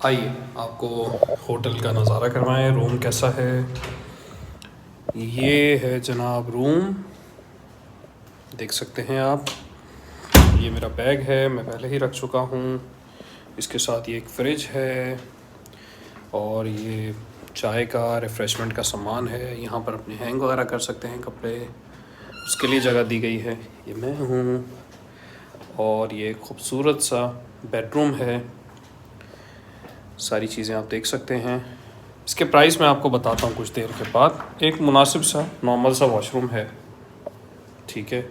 आइए आपको होटल का नज़ारा करवाएं। रूम कैसा है? ये है जनाब रूम, देख सकते हैं आप। ये मेरा बैग है, मैं पहले ही रख चुका हूँ। इसके साथ ये एक फ्रिज है और ये चाय का रिफ़्रेशमेंट का सामान है। यहाँ पर अपने हैंग वगैरह कर सकते हैं कपड़े, उसके लिए जगह दी गई है। ये मैं हूँ और ये खूबसूरत सा बेडरूम है। सारी चीज़ें आप देख सकते हैं। इसके प्राइस मैं आपको बताता हूँ कुछ देर के बाद। एक मुनासिब सा नॉर्मल सा वॉशरूम है, ठीक है।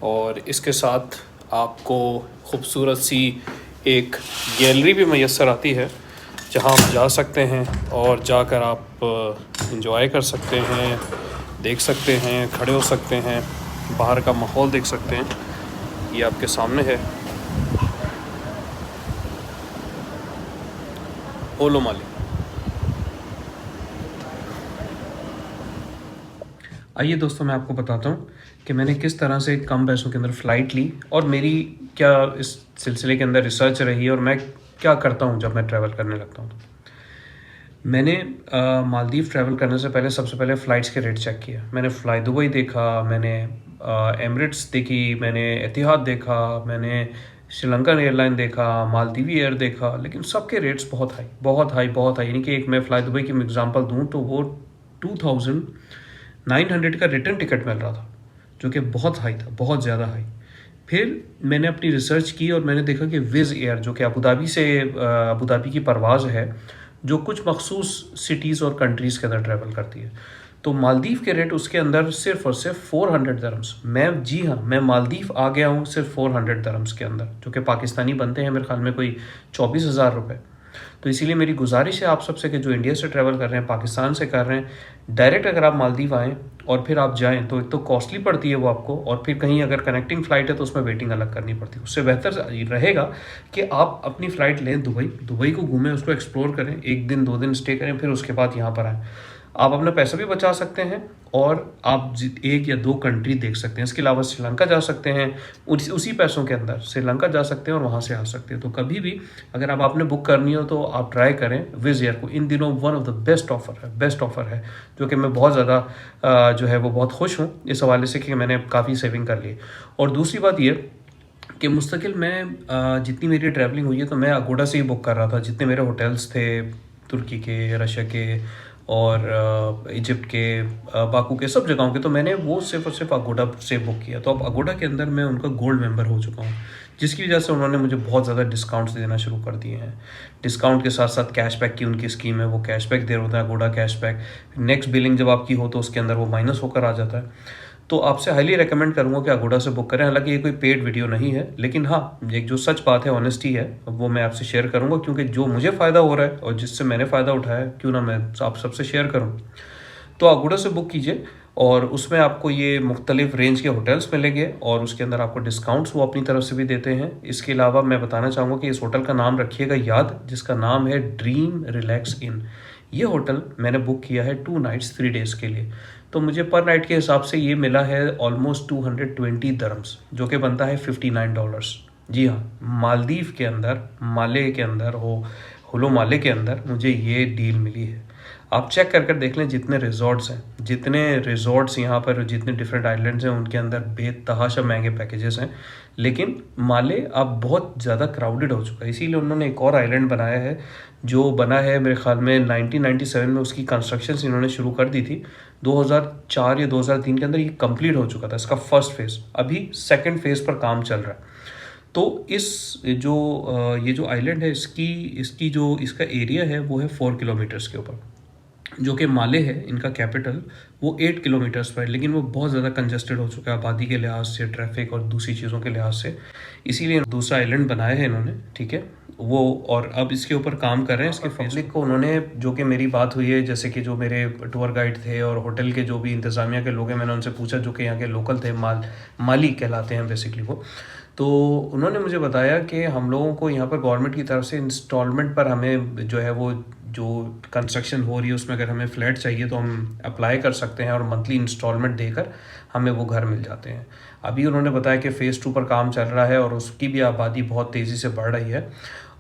और इसके साथ आपको खूबसूरत सी एक गैलरी भी मैसर आती है, जहाँ आप जा सकते हैं और जाकर आप इंजॉय कर सकते हैं, देख सकते हैं, खड़े हो सकते हैं, बाहर का माहौल देख सकते हैं। ये आपके सामने है ओलो माली। आइए दोस्तों, मैं आपको बताता हूँ कि मैंने किस तरह से कम पैसों के अंदर फ़्लाइट ली और मेरी क्या इस सिलसिले के अंदर रिसर्च रही और मैं क्या करता हूँ जब मैं ट्रैवल करने लगता हूँ। मैंने मालदीव ट्रैवल करने से पहले सबसे पहले फ़्लाइट्स के रेट चेक किया। मैंने फ़्लाई दुबई देखा, मैंने एमिरेट्स देखी, मैंने एतिहाद देखा, मैंने श्रीलंकन एयरलाइन देखा, मालदीवी एयर देखा, लेकिन सबके रेट्स बहुत हाई बहुत हाई बहुत हाई। यानी कि एक मैं फ़्लाई दुबई की एग्ज़ाम्पल दूँ तो वो 2900 का रिटर्न टिकट मिल रहा था, जो कि बहुत हाई था, बहुत ज़्यादा हाई। फिर मैंने अपनी रिसर्च की और मैंने देखा कि विज़ एयर, जो कि अबू धाबी की परवाज़ है, जो कुछ मखसूस सिटीज़ और कंट्रीज़ के अंदर ट्रैवल करती है, तो मालदीव के रेट उसके अंदर सिर्फ और सिर्फ 400 दरम्स। मैं, जी हाँ, मैं मालदीव आ गया हूँ सिर्फ 400 दरम्स के अंदर, जो कि पाकिस्तानी बनते हैं मेरे ख्याल में कोई 24,000 रुपये। तो इसीलिए मेरी गुजारिश है आप सबसे कि जो इंडिया से ट्रैवल कर रहे हैं, पाकिस्तान से कर रहे हैं, डायरेक्ट अगर आप मालदीव आएँ और फिर आप जाएँ तो एक तो कॉस्टली पड़ती है वो आपको, और फिर कहीं अगर कनेक्टिंग फ़्लाइट है तो उसमें वेटिंग अलग करनी पड़ती है। उससे बेहतर रहेगा कि आप अपनी फ़्लाइट लें दुबई को घूमें, उसको एक्सप्लोर करें, 1 दिन 2 दिन स्टे करें, फिर उसके बाद यहाँ पर आएँ। आप अपना पैसा भी बचा सकते हैं और आप 1 या 2 कंट्री देख सकते हैं। इसके अलावा श्रीलंका जा सकते हैं, उसी पैसों के अंदर श्रीलंका जा सकते हैं और वहाँ से आ सकते हैं। तो कभी भी अगर आप आपने बुक करनी हो तो आप ट्राई करें विज़ एयर को। इन दिनों one of the best offer है, जो कि मैं बहुत ज़्यादा जो है वो बहुत खुश हूँ इस हवाले से कि मैंने काफ़ी सेविंग कर ली। और दूसरी बात ये कि मुस्तकिल मैं जितनी मेरी ट्रैवलिंग हुई है तो मैं अगोडा से ही बुक कर रहा था। जितने मेरे होटल्स थे, तुर्की के, रशिया के और इजिप्ट के, बाकू के, सब जगहों के, तो मैंने वो सिर्फ और सिर्फ अगोडा से बुक किया। तो अब अगोडा के अंदर मैं उनका गोल्ड मेंबर हो चुका हूँ, जिसकी वजह से उन्होंने मुझे बहुत ज़्यादा डिस्काउंट्स देना शुरू कर दिए हैं। डिस्काउंट के साथ साथ कैशबैक की उनकी स्कीम है, वो कैशबैक दे रहे होते हैं, अगोडा कैशबैक। नेक्स्ट बिलिंग जब आपकी हो तो उसके अंदर वो माइनस होकर आ जाता है। तो आपसे हाईली रेकमेंड करूँगा कि अगोडा से बुक करें। हालांकि ये कोई पेड वीडियो नहीं है, लेकिन हाँ, एक जो सच बात है, ऑनेस्टी है, वो मैं आपसे शेयर करूँगा, क्योंकि जो मुझे फ़ायदा हो रहा है और जिससे मैंने फ़ायदा उठाया, क्यों ना मैं आप सबसे शेयर करूँ। तो अगोडा से बुक कीजिए और उसमें आपको ये मुख्तलिफ रेंज के होटल्स मिलेंगे और उसके अंदर आपको डिस्काउंट्स वो अपनी तरफ से भी देते हैं। इसके अलावा मैं बताना चाहूँगा कि इस होटल का नाम रखिएगा याद, जिसका नाम है ड्रीम रिलैक्स इन। ये होटल मैंने बुक किया है 2 नाइट्स 3 डेज़ के लिए। तो मुझे पर नाइट के हिसाब से ये मिला है ऑलमोस्ट 220 दरम्स, जो कि बनता है $59। जी हाँ, मालदीव के अंदर, माले के अंदर होलो माले के अंदर मुझे ये डील मिली है। आप चेक कर देख लें, जितने रिजॉर्ट्स यहाँ पर, जितने डिफरेंट आइलैंड्स हैं, उनके अंदर बेतहाशा महंगे पैकेजेस हैं, लेकिन माले अब बहुत ज़्यादा क्राउडेड हो चुका है। इसीलिए उन्होंने एक और आइलैंड बनाया है, जो बना है मेरे ख्याल में 1997 में। उसकी कंस्ट्रक्शंस इन्होंने शुरू कर दी थी 2004 या 2003 के अंदर, ये कंप्लीट हो चुका था इसका फर्स्ट फेज़। अभी सेकंड फेज़ पर काम चल रहा है। तो ये जो आइलैंड है, इसका एरिया है वो है 4 किलोमीटर्स के ऊपर, जो कि माले है इनका कैपिटल, वो 8 किलोमीटर्स पर है। लेकिन वो बहुत ज़्यादा कंजस्टेड हो चुका है आबादी के लिहाज से, ट्रैफिक और दूसरी चीज़ों के लिहाज से। इसीलिए दूसरा आइलैंड बनाया है इन्होंने, ठीक है वो, और अब इसके ऊपर काम कर रहे हैं। इसके पब्लिक को उन्होंने, जो कि मेरी बात हुई है, जैसे कि जो मेरे टूर गाइड थे और होटल के जो भी इंतज़ामिया के लोग हैं, मैंने उनसे पूछा, जो कि यहाँ के लोकल थे, माली कहलाते हैं बेसिकली वो। तो उन्होंने मुझे बताया कि हम लोगों को यहाँ पर गवर्नमेंट की तरफ से इंस्टॉलमेंट पर हमें जो है वो, जो कंस्ट्रक्शन हो रही है उसमें अगर हमें फ़्लैट चाहिए तो हम अप्लाई कर सकते हैं और मंथली इंस्टॉलमेंट देकर हमें वो घर मिल जाते हैं। अभी उन्होंने बताया कि फ़ेज़ 2 पर काम चल रहा है और उसकी भी आबादी बहुत तेज़ी से बढ़ रही है।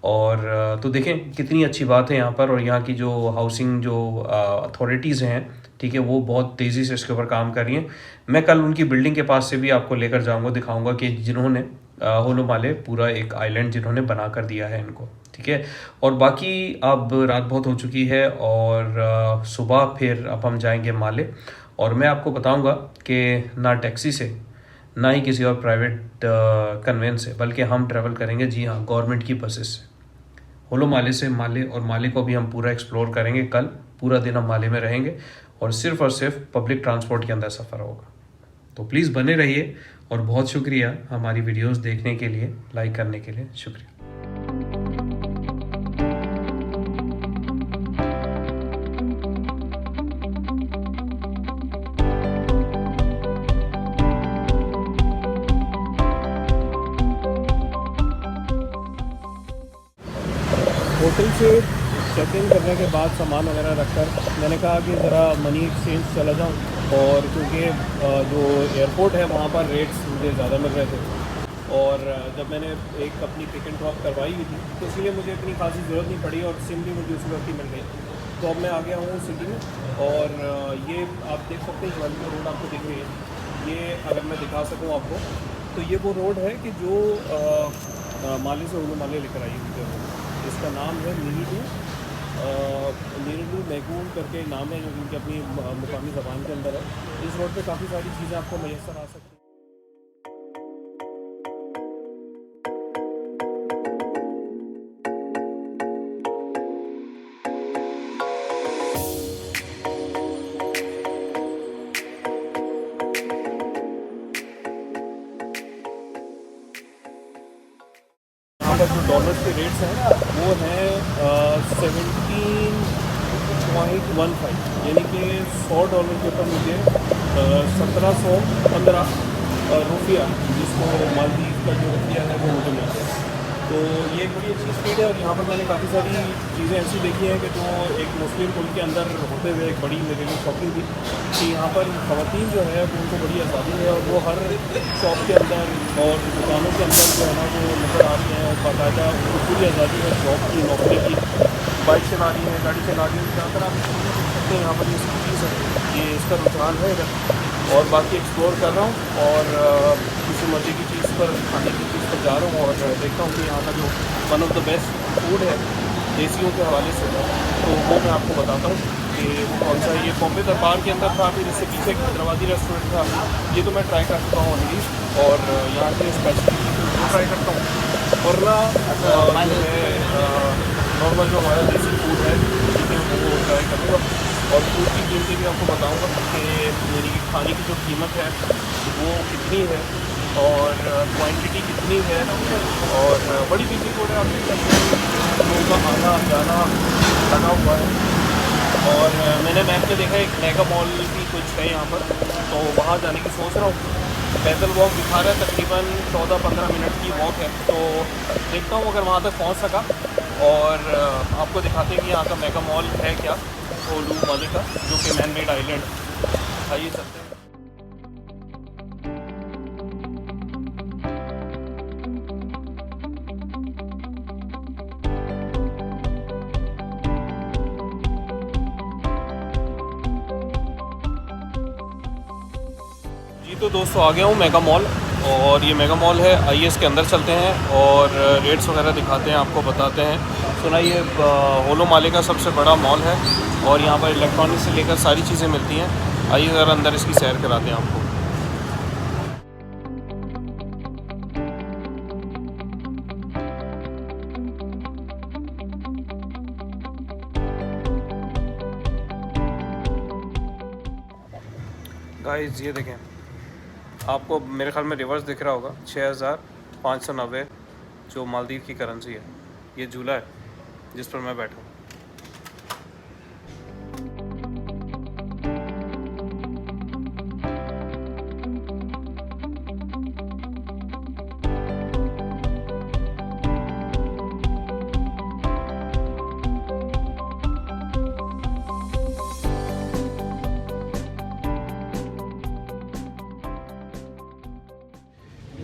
और तो देखें कितनी अच्छी बात है यहाँ पर, और यहाँ की जो हाउसिंग जो अथॉरिटीज़ हैं, ठीक है, वो बहुत तेज़ी से इसके ऊपर काम कर रही हैं। मैं कल उनकी बिल्डिंग के पास से भी आपको लेकर जाऊँगा, दिखाऊँगा कि जिन्होंने होलो माले पूरा एक आइलैंड जिन्होंने बना कर दिया है इनको, ठीक है। और बाकी अब रात बहुत हो चुकी है और सुबह फिर अब हम जाएंगे माले, और मैं आपको बताऊंगा कि ना टैक्सी से ना ही किसी और प्राइवेट कन्वेंस से, बल्कि हम ट्रैवल करेंगे, जी हाँ, गवर्नमेंट की बसेस से होलो माले से माले। और माले को भी हम पूरा एक्सप्लोर करेंगे, कल पूरा दिन हम माले में रहेंगे और सिर्फ पब्लिक ट्रांसपोर्ट के अंदर सफ़र होगा। तो प्लीज़ बने रहिए, और बहुत शुक्रिया हमारी वीडियोस देखने के लिए, लाइक करने के लिए शुक्रिया। होटल से चेक इन करने के बाद सामान वगैरह रखकर मैंने कहा कि ज़रा मनी एक्सचेंज चला जाऊँ, और क्योंकि जो एयरपोर्ट है वहाँ पर रेट्स मुझे ज़्यादा मिल रहे थे, और जब मैंने एक अपनी पिक एंड ड्रॉप करवाई हुई थी तो इसलिए मुझे इतनी खासी ज़रूरत नहीं पड़ी, और सिम भी मुझे उसी वक्त ही मिल गई। तो अब मैं आ गया हूँ सिटी में, और ये आप देख सकते हैं वाली रोड आपको दिख रही है। ये अगर मैं दिखा सकूँ आपको, तो ये वो रोड है कि जो माले से होलो माले लेकर आई हुई है। इसका नाम है नीरिडू मैगून करके नाम है, जो इनकी अपनी मुकामी ज़बान के अंदर है। इस रोड पे काफ़ी सारी चीज़ें आपको मैसर आ सकती हैं। यहाँ पर जो डॉलर्स के रेट्स हैं वो हैं 17.15, यानी कि $100 के ऊपर मुझे 1715 रुपया, जिसको मालदीव का जो रुपया है वो मुझे मिलता है। तो ये एक बड़ी अच्छी स्पीड है। और यहाँ पर मैंने काफ़ी सारी चीज़ें ऐसी देखी हैं कि जो एक मुस्लिम मुल्क के अंदर होते हुए एक बड़ी मेरे लिए शॉकिंग थी, कि यहाँ पर ख़वातीन जो है वो उनको बड़ी आज़ादी है, और वो हर शॉप के अंदर और दुकानों के अंदर जो है ना वो नज़र आ रही हैं, और बाकायदा उनको पूरी आज़ादी है जॉब की, नौकरी की, बाइक चला रही है, गाड़ी चला रही है। ज़्यादातर आप इसको देख सकते हैं, यहाँ पर ये चीज़ है, ये इसका रुझान है इधर। और बाकी एक्सप्लोर कर रहा हूँ, और किसी मज़े की चीज़ पर, खाने की चीज़ पर जा रहा हूँ, और देखता हूँ कि यहाँ का जो one of the best food है देसियों के हवाले से, तो वो मैं आपको बताता हूँ कि वो कौन सा है। ये बॉम्बे दरबार के अंदर था, फिर इससे पीछे हैदराबादी रेस्टोरेंट था, ये तो मैं ट्राई कर चुका हूँ ऑलरेडी, और यहाँ के स्पेशलिटी वो ट्राई करता हूँ। वरना जो है नॉर्मल जो हमारा देसी फूड है वो ट्राई करूँगा। और फूड की कीमतें भी आपको बताऊँगा कि मेरी खाने की जो कीमत है वो कितनी है, और क्वांटिटी कितनी है, और बड़ी बिजी रोड है, आप देख सकते हैं लोगों का आना जाना लगा हुआ है। और मैंने मैप में देखा एक मेगा मॉल भी कुछ है यहाँ पर, तो वहाँ जाने की सोच रहा हूँ। पैदल वॉक दिखा रहा है, तकरीबन 14-15 मिनट की वॉक है, तो देखता हूँ अगर वहाँ तक पहुँच सका, और आपको दिखाते हैं कि यहाँ का मेगा मॉल है क्या, होलो माले का, जो कि मैन मेड आइलैंड। आइए चलते हैं। जी तो दोस्तों आ गया हूँ मेगा मॉल, और ये मेगा मॉल है, आइए इसके अंदर चलते हैं और रेट्स वगैरह दिखाते हैं, आपको बताते हैं। सुना ये होलो माले का सबसे बड़ा मॉल है, और यहाँ पर इलेक्ट्रॉनिक से लेकर सारी चीज़ें मिलती हैं। आइए ज़रा अंदर इसकी सैर कराते हैं आपको। गाइस ये देखें, आपको मेरे ख्याल में रिवर्स दिख रहा होगा, 6590 जो मालदीव की करेंसी है। ये झूला है जिस पर मैं बैठा हूँ।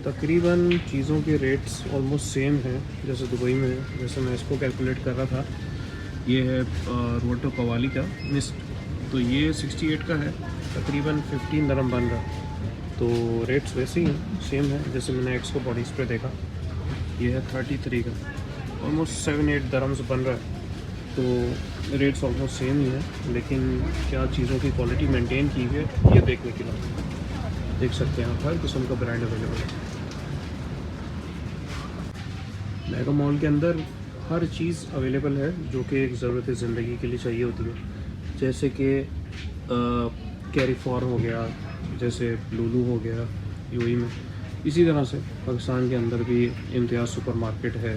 तकरीबन चीज़ों के रेट्स ऑलमोस्ट सेम हैं जैसे दुबई में है। जैसे मैं इसको कैलकुलेट कर रहा था, ये है रोटो कवाली का मिस्ट, तो ये 68 का है, तकरीबन 15 दरम बन रहा है। तो रेट्स वैसे ही हैं, सेम है जैसे मैंने एक्स को बॉडीज़ पे देखा। ये है 33 का, ऑलमोस्ट 7-8 दरम्स बन रहा है। तो रेट्स ऑलमोस्ट सेम ही है, लेकिन क्या चीज़ों की क्वालिटी मेंटेन की है ये देखने के लिए देख सकते हैं आप, हर किस्म का ब्रांड अवेलेबल है। मेगा मॉल के अंदर हर चीज़ अवेलेबल है जो कि एक ज़रूरत ज़िंदगी के लिए चाहिए होती है, जैसे कि कैरीफॉर हो गया, जैसे लुलू हो गया यूएई में। इसी तरह से पाकिस्तान के अंदर भी इम्तियाज़ सुपरमार्केट है,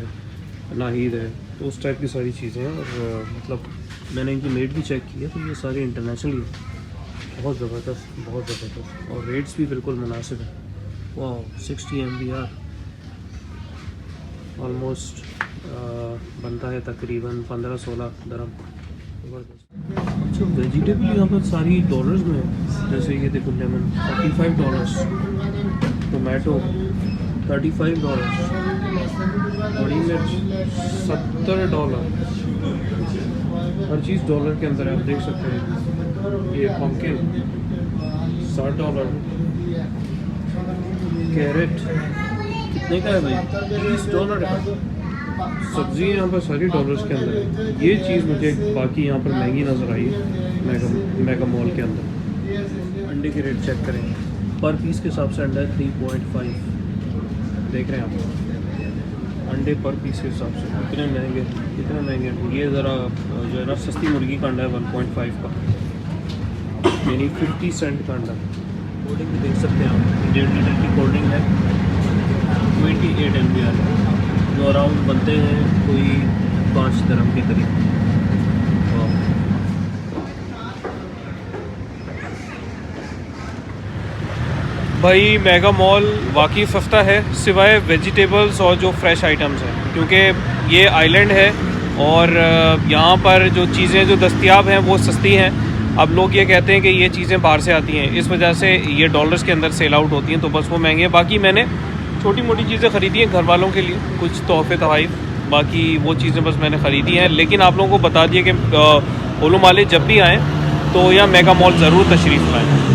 नाहिद है, तो उस टाइप की सारी चीज़ें हैं। और मतलब मैंने इनकी रेट भी चेक की है, तो ये सारे इंटरनेशनल है, बहुत ज़बरदस्त, बहुत ज़बरदस्त। और रेट्स भी बिल्कुल मुनासिब है। वाह, 60 MBR ऑलमोस्ट बनता है तकरीबन 15-16 दरम। अच्छा, वेजिटेबल यहाँ पर सारी डॉलर्स में है। जैसे ये देखो, लेमन $45, टोमेटो $35, बड़ी मिर्च $70, हर चीज़ डॉलर के अंदर है, आप देख सकते हैं। ये पम्पकिन $60, कैरेट कितने का है भाई? $30 का। सब्ज़ी यहाँ पर सारी डॉलर्स के अंदर है। ये चीज़ मुझे बाकी यहाँ पर महंगी नज़र आई है मेगा मॉल के अंदर। अंडे के रेट चेक करें, पर पीस के हिसाब से अंडा है 3.5, देख रहे हैं आप, अंडे पर पीस के हिसाब से कितने महंगे। ये ज़रा जो है ना सस्ती मुर्गी का अंडा है 1.5 का, यानी 50 सेंट का अंडा। कोल्ड ड्रिंक भी देख सकते हैं आप, 1.5 लीटर की कोल्ड ड्रिंक है, 28 MBR है, जो अराउंड बनते हैं कोई 5 दरम के करीब। भाई मेगा मॉल वाकई सस्ता है, सिवाय वेजिटेबल्स और जो फ्रेश आइटम्स हैं, क्योंकि ये आइलैंड है और यहाँ पर जो चीज़ें जो दस्तयाब हैं वो सस्ती हैं। अब लोग ये कहते हैं कि ये चीज़ें बाहर से आती हैं, इस वजह से ये डॉलर्स के अंदर सेल आउट होती हैं, तो बस वो महंगे हैं। बाकी मैंने छोटी मोटी चीज़ें ख़रीदी हैं घर वालों के लिए, कुछ तोहफ़े तोहाइफ, बाकी वो चीज़ें बस मैंने ख़रीदी हैं। लेकिन आप लोगों को बता दिए कि ओलू माले जब भी आएँ तो यहाँ मेगा मॉल ज़रूर तशरीफ़ लाएँ।